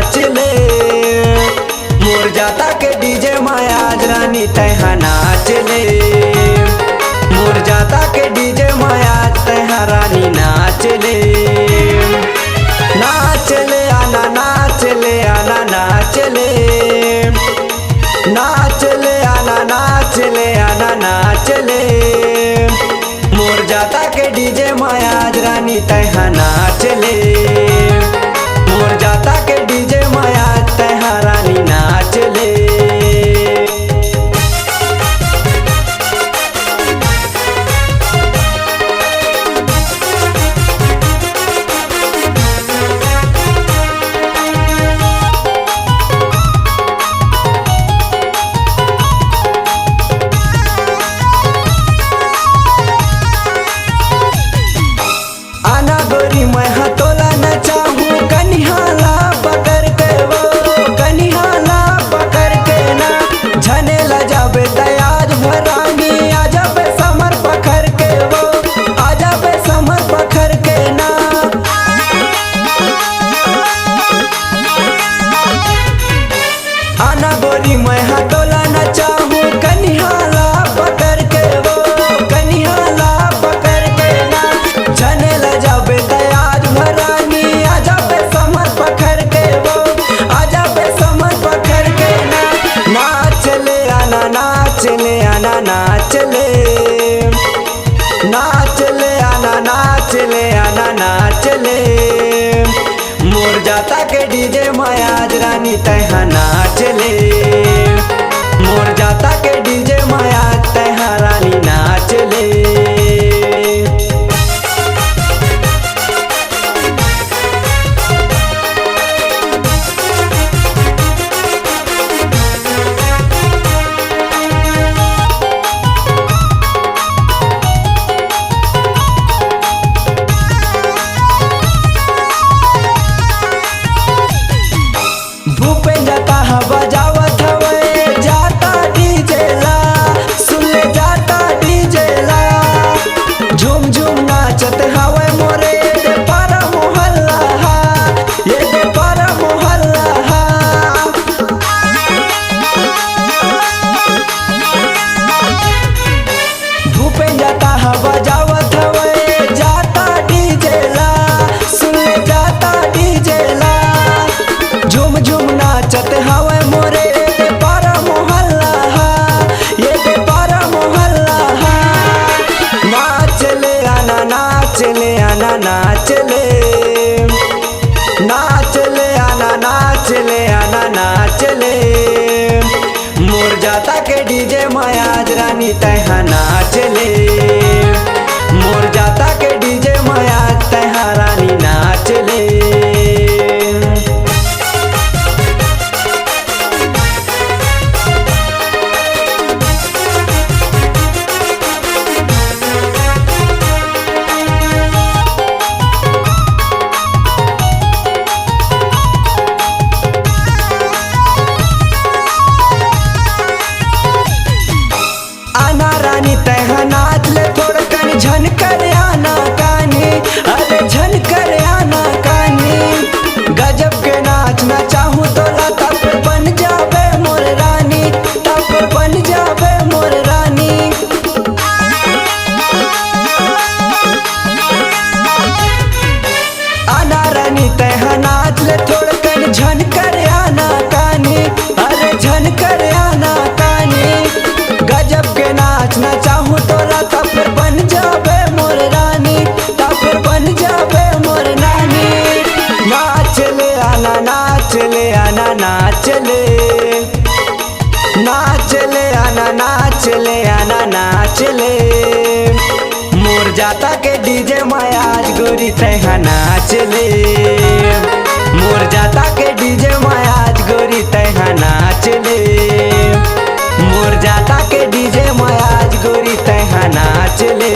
नाचले। मोर जाता के डीजे महाराज रानी तैहा नाचले। मोर जाता के डीजे महाराज तैहा रानी नाचले। नाचले आना नाचले आना नाचले। नाचले आना नाचले आना नाचले। मोर जाता के डीजे महाराज रानी तैहा नाचले। मोर जाता के डीजे महाराज तैहा रानी नाचले। आना गोरी मैं हतोला न चाहूँ कनिहाला पकड़ के वो कनिहाला पकड़ के ना झने ल जाबे दयाज भरांगी आ जाबे समर पकड़ के वो आ जाबे समर पकड़ के ना। आना गोरी मैं हतोला न चाहूँ कनिहाला पकड़ के वो कनिहाला पकड़ के ना झने ल जाबे दयाज भरानी आ जाबे समर पकड़ के वो आ जाबे समर पकड़ के ना। नाचले आना नाचले आना नाचले। नाचले आना नाचले आना नाचले। मोर जाता के डीजे महाराज रानी तैहा नाचले। मोर जाता के डीजे महाराज तैहा रानी नाचले। भूपेन जाता है बजावत हवे जाता डीजे ला सुन ले जाता डीजे ला। झूम झूम नाचत हवे मोरे दे पारा मोहल्ला हा ये दे पारा मोहल्ला हा। भूपेन जाता है बजावत हवे जाता डीजे ला सुन ले जाता डीजे ला। झूम झूम नाचत हवे मोरे दे पारा मोहल्ला हा ये दे पारा मोहल्ला हा। नाचले आना नाचले आना नाचले। नाचले आना नाचले आना नाचले। मोर जाता के डीजे महाराज रानी तैहा नाचले। मोर जाता के डीजे महाराज तैहा रानी नाचले। आना रानी तैहा नाच ले थोड़ा कन झन कर आना कानी अरे झन कर आना कानी। गजब के नाचना चाहूँ तो लता पे बन जाबे मोर रानी तब बन जाबे मोर रानी। आना रानी तैहा नाच ले थोड़ा कन झन कर आना कानी अरे झन कर आना कानी। गजब के नाचना चाहूँ तो लता फिर बन जाबे मोर रानी तब फिर बन जाबे मोर नानी। नाचले आना नाचले आना नाचले। नाचले आना नाचले आना नाचले। मोर जाता के डीजे महाराज गोरी तैहा नाचले। मोर जाता के डीजे महाराज गोरी तैहा नाचले। मोर जाता के डीजे महाराज गोरी तैहा नाचले।